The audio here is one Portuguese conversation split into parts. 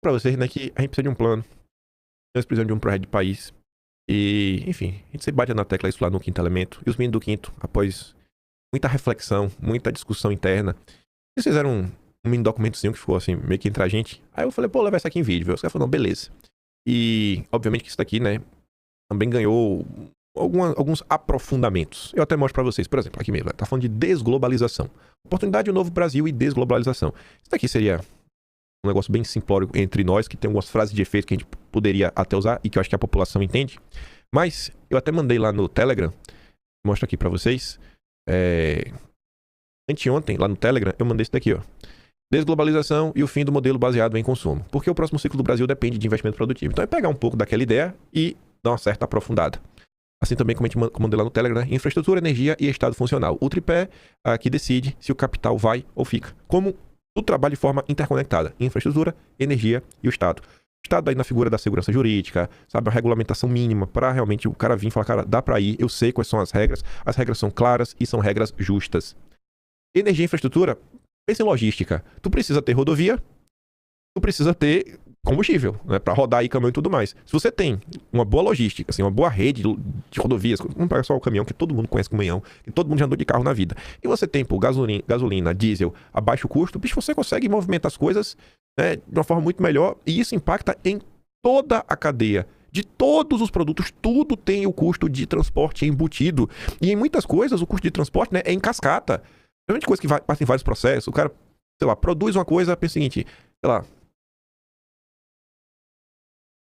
pra vocês, né, que a gente precisa de um plano. Nós precisamos de um projeto de país. E, enfim, a gente sempre bate na tecla isso lá no Quinto Elemento. E os meninos do Quinto, após muita reflexão, muita discussão interna, eles fizeram um mini documentozinho que ficou assim, meio que entre a gente. Aí eu falei, pô, levar isso aqui em vídeo. Os caras falaram, não, beleza. E, obviamente, que isso daqui, né, também ganhou alguns aprofundamentos. Eu até mostro pra vocês, por exemplo, aqui mesmo, tá falando de desglobalização. Oportunidade do novo Brasil e desglobalização. Isso daqui seria um negócio bem simplório entre nós, que tem algumas frases de efeito que a gente poderia até usar e que eu acho que a população entende. Mas eu até mandei lá no Telegram, mostro aqui pra vocês. Anteontem, lá no Telegram, eu mandei isso daqui, ó. Desglobalização e o fim do modelo baseado em consumo. Porque o próximo ciclo do Brasil depende de investimento produtivo. Então é pegar um pouco daquela ideia e dar uma certa aprofundada. Assim também como a gente mandei lá no Telegram, né? Infraestrutura, energia e estado funcional. O tripé que decide se o capital vai ou fica. Como tudo trabalha de forma interconectada. Infraestrutura, energia e o estado. O estado aí na figura da segurança jurídica, sabe? Uma regulamentação mínima para realmente o cara vir e falar, cara, dá para ir, eu sei quais são as regras são claras e são regras justas. Energia e infraestrutura, pensa em logística. Tu precisa ter rodovia, tu precisa ter combustível, né, para rodar aí caminhão e tudo mais. Se você tem uma boa logística, assim, uma boa rede de rodovias, não pega só o caminhão, que todo mundo conhece caminhão, que todo mundo já andou de carro na vida, e você tem, pô, gasolina, diesel a baixo custo, bicho, você consegue movimentar as coisas, né, de uma forma muito melhor, e isso impacta em toda a cadeia. De todos os produtos, tudo tem o custo de transporte embutido. E em muitas coisas, o custo de transporte, né, é em cascata. É uma coisa que passa em vários processos. O cara, sei lá, produz uma coisa, pensa o seguinte, sei lá,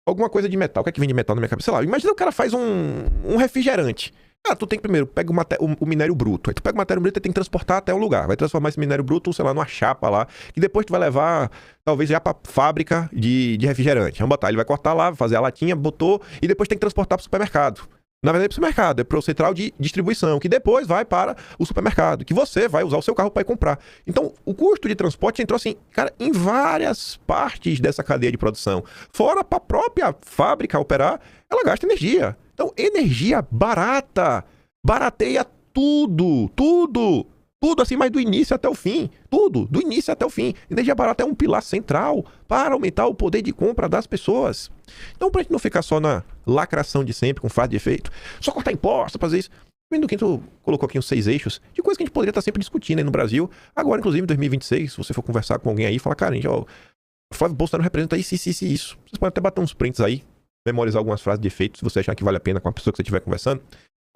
alguma coisa de metal. O que é que vem de metal na minha cabeça? Sei lá, imagina o cara faz um refrigerante. Ah, tu tem que primeiro, pega o minério bruto. Aí tu pega o minério bruto e tem que transportar até um lugar. Vai transformar esse minério bruto, sei lá, numa chapa lá. Que depois tu vai levar, talvez, já pra fábrica de refrigerante. Vamos botar, ele vai cortar lá, fazer a latinha, botou, e depois tem que transportar pro supermercado. Na verdade, pro supermercado, é pro central de distribuição, que depois vai para o supermercado, que você vai usar o seu carro para ir comprar. Então, o custo de transporte entrou assim, cara, em várias partes dessa cadeia de produção. Fora para a própria fábrica operar, ela gasta energia. Então, energia barata, barateia tudo, tudo. Tudo assim, mas do início até o fim. Tudo, do início até o fim. Energia barata é um pilar central para aumentar o poder de compra das pessoas. Então, pra gente não ficar só na lacração de sempre, com frase de efeito, só cortar impostos, fazer isso. O do Quinto colocou aqui uns 6 eixos de coisas que a gente poderia estar sempre discutindo aí no Brasil. Agora, inclusive, em 2026, se você for conversar com alguém aí, fala, cara, gente, ó, o Flávio Bolsonaro representa isso. Vocês podem até bater uns prints aí, memorizar algumas frases de efeito, se você achar que vale a pena com a pessoa que você estiver conversando.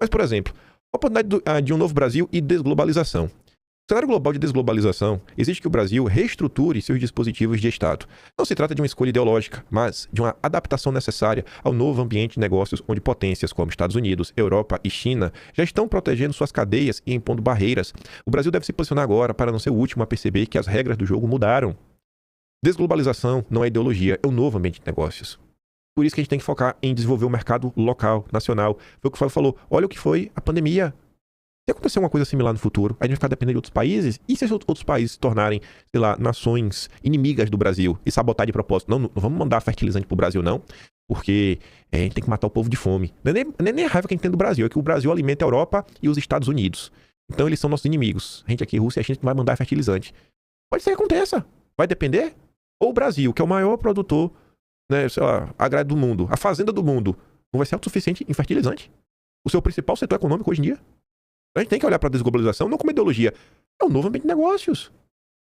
Mas, por exemplo, a oportunidade de um novo Brasil e desglobalização. No cenário global de desglobalização, exige que o Brasil reestruture seus dispositivos de Estado. Não se trata de uma escolha ideológica, mas de uma adaptação necessária ao novo ambiente de negócios onde potências como Estados Unidos, Europa e China já estão protegendo suas cadeias e impondo barreiras. O Brasil deve se posicionar agora para não ser o último a perceber que as regras do jogo mudaram. Desglobalização não é ideologia, é o novo ambiente de negócios. Por isso que a gente tem que focar em desenvolver o mercado local, nacional. Foi o que o Fábio falou. Olha o que foi a pandemia. Se acontecer uma coisa similar no futuro, a gente vai ficar dependendo de outros países? E se outros países se tornarem, sei lá, nações inimigas do Brasil e sabotar de propósito? Não vamos mandar fertilizante pro Brasil, não. Porque a gente tem que matar o povo de fome. Não é nem a raiva que a gente tem do Brasil, é que o Brasil alimenta a Europa e os Estados Unidos. Então eles são nossos inimigos. A gente aqui, Rússia, a gente não vai mandar fertilizante. Pode ser que aconteça. Vai depender? Ou o Brasil, que é o maior produtor, né, sei lá, agrário do mundo, a fazenda do mundo, não vai ser autossuficiente em fertilizante? O seu principal setor econômico hoje em dia? A gente tem que olhar para a desglobalização não como ideologia. É um novo ambiente de negócios.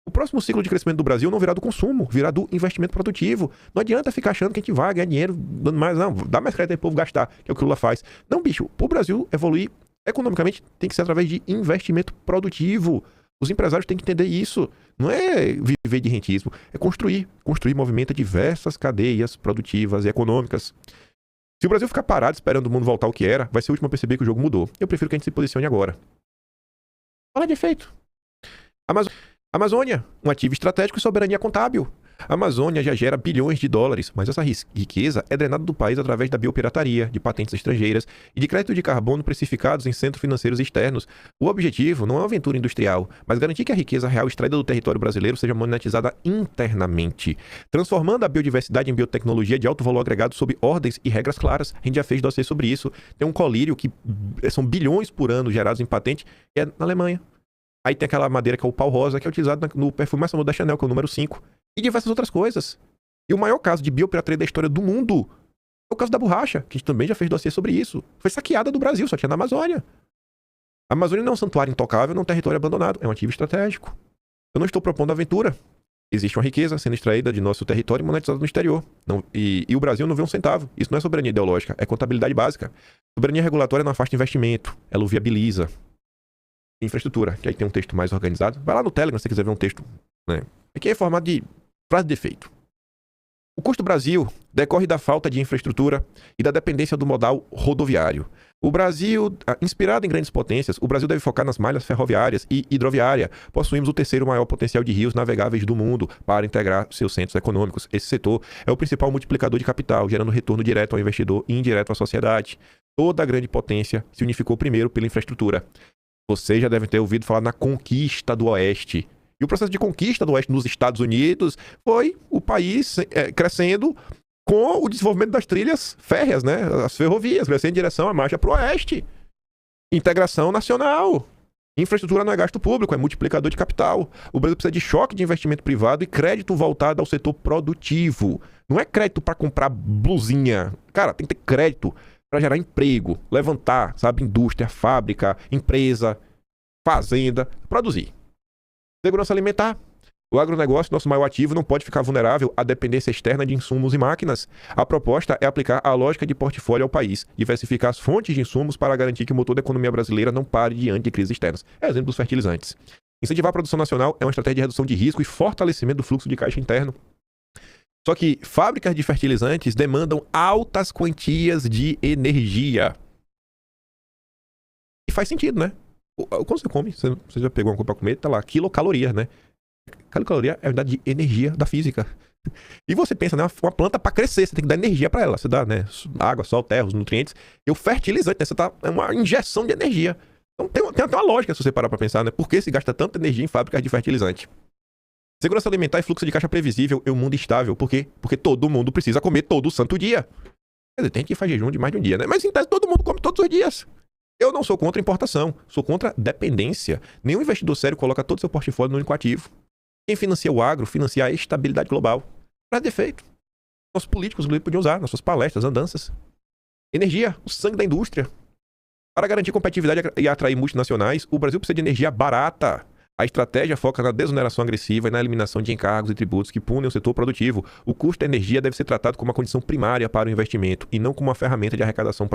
O próximo ciclo de crescimento do Brasil não virá do consumo, virá do investimento produtivo. Não adianta ficar achando que a gente vai ganhar dinheiro dando mais, não, dá mais crédito aí pro povo gastar, que é o que o Lula faz. Não, bicho, pro Brasil evoluir economicamente tem que ser através de investimento produtivo. Os empresários têm que entender isso. Não é viver de rentismo, é construir. Construir movimenta diversas cadeias produtivas e econômicas. Se o Brasil ficar parado esperando o mundo voltar ao que era, vai ser o último a perceber que o jogo mudou. Eu prefiro que a gente se posicione agora. Fala de efeito. Amazônia, um ativo estratégico e soberania contábil. A Amazônia já gera bilhões de dólares, mas essa riqueza é drenada do país através da biopirataria, de patentes estrangeiras e de crédito de carbono precificados em centros financeiros externos. O objetivo não é uma aventura industrial, mas garantir que a riqueza real extraída do território brasileiro seja monetizada internamente, transformando a biodiversidade em biotecnologia de alto valor agregado sob ordens e regras claras. A gente já fez dossiê sobre isso. Tem um colírio que são bilhões por ano gerados em patente, que é na Alemanha. Aí tem aquela madeira que é o pau rosa, que é utilizado no perfume mais famoso da Chanel, que é o número 5. E diversas outras coisas. E o maior caso de biopirataria da história do mundo é o caso da borracha, que a gente também já fez dossiê sobre isso. Foi saqueada do Brasil, só tinha na Amazônia. A Amazônia não é um santuário intocável, não é um território abandonado, é um ativo estratégico. Eu não estou propondo aventura. Existe uma riqueza sendo extraída de nosso território e monetizada no exterior. E o Brasil não vê um centavo. Isso não é soberania ideológica, é contabilidade básica. Soberania regulatória não afasta investimento, ela o viabiliza. Infraestrutura, que aí tem um texto mais organizado. Vai lá no Telegram se você quiser ver um texto, né? Aqui é formato de frase de efeito. O custo do Brasil decorre da falta de infraestrutura e da dependência do modal rodoviário. O Brasil, inspirado em grandes potências, o Brasil deve focar nas malhas ferroviárias e hidroviária. Possuímos o terceiro maior potencial de rios navegáveis do mundo para integrar seus centros econômicos. Esse setor é o principal multiplicador de capital, gerando retorno direto ao investidor e indireto à sociedade. Toda a grande potência se unificou primeiro pela infraestrutura. Vocês já devem ter ouvido falar na conquista do Oeste. E o processo de conquista do Oeste nos Estados Unidos foi o país crescendo com o desenvolvimento das trilhas férreas, né? As ferrovias, crescendo em direção à marcha para o Oeste. Integração nacional. Infraestrutura não é gasto público, é multiplicador de capital. O Brasil precisa de choque de investimento privado e crédito voltado ao setor produtivo. Não é crédito para comprar blusinha. Cara, tem que ter crédito para gerar emprego, levantar, sabe, indústria, fábrica, empresa, fazenda, produzir. Segurança alimentar. O agronegócio, nosso maior ativo, não pode ficar vulnerável à dependência externa de insumos e máquinas. A proposta é aplicar a lógica de portfólio ao país, diversificar as fontes de insumos para garantir que o motor da economia brasileira não pare diante de crises externas. É exemplo dos fertilizantes. Incentivar a produção nacional é uma estratégia de redução de risco e fortalecimento do fluxo de caixa interno. Só que fábricas de fertilizantes demandam altas quantias de energia. E faz sentido, né? Quando você come, você já pegou uma coisa pra comer, tá lá, quilocalorias, né? Quilocaloria é a unidade de energia da física. E você pensa, né? Uma planta para crescer, você tem que dar energia para ela. Você dá, né? Água, sol, terra, os nutrientes. E o fertilizante, né? É uma injeção de energia. Então tem até uma lógica se você parar para pensar, né? Por que se gasta tanta energia em fábricas de fertilizante? Segurança alimentar e fluxo de caixa previsível em um mundo estável. Por quê? Porque todo mundo precisa comer todo santo dia. Quer dizer, tem que fazer jejum de mais de um dia, né? Mas em tese todo mundo come todos os dias. Eu não sou contra importação, sou contra dependência. Nenhum investidor sério coloca todo o seu portfólio no único ativo. Quem financia o agro, financia a estabilidade global. Para defeito. Nossos políticos podiam usar nas suas palestras, andanças. Energia, o sangue da indústria. Para garantir competitividade e atrair multinacionais, o Brasil precisa de energia barata. A estratégia foca na desoneração agressiva e na eliminação de encargos e tributos que punem o setor produtivo. O custo da energia deve ser tratado como uma condição primária para o investimento e não como uma ferramenta de arrecadação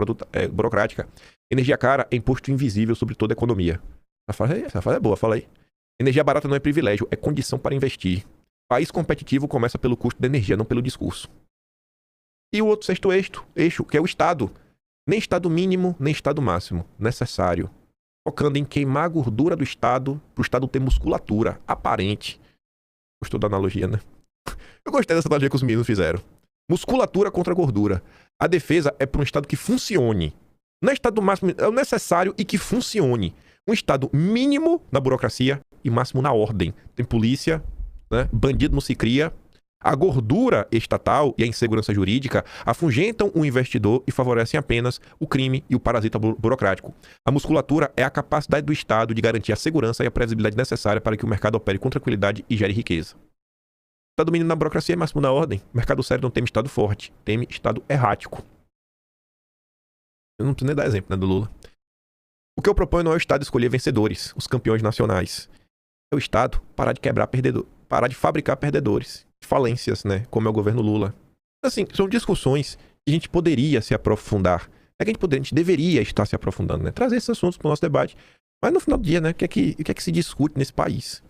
burocrática. Energia cara é imposto invisível sobre toda a economia. Essa frase é boa, fala aí. Energia barata não é privilégio, é condição para investir. País competitivo começa pelo custo da energia, não pelo discurso. E o outro sexto eixo, que é o Estado. Nem Estado mínimo, nem Estado máximo. Necessário. Focando em queimar a gordura do Estado, para o Estado ter musculatura aparente. Gostou da analogia, né? Eu gostei dessa analogia que os meninos fizeram. Musculatura contra gordura. A defesa é para um Estado que funcione. Não é Estado máximo, é o necessário e que funcione. Um Estado mínimo na burocracia e máximo na ordem. Tem polícia, né? Bandido não se cria. A gordura estatal e a insegurança jurídica afugentam o investidor e favorecem apenas o crime e o parasita burocrático. A musculatura é a capacidade do Estado de garantir a segurança e a previsibilidade necessária para que o mercado opere com tranquilidade e gere riqueza. Estado mínimo na burocracia é máximo na ordem. O mercado sério não teme Estado forte, teme Estado errático. Eu não preciso nem dar exemplo, né, do Lula. O que eu proponho não é o Estado escolher vencedores, os campeões nacionais. É o Estado parar de quebrar perdedor, parar de fabricar perdedores. Falências, né? Como é o governo Lula. Assim, são discussões que a gente poderia se aprofundar. É que a gente deveria estar se aprofundando, né? Trazer esses assuntos para o nosso debate. Mas no final do dia, né? O que é que se discute nesse país?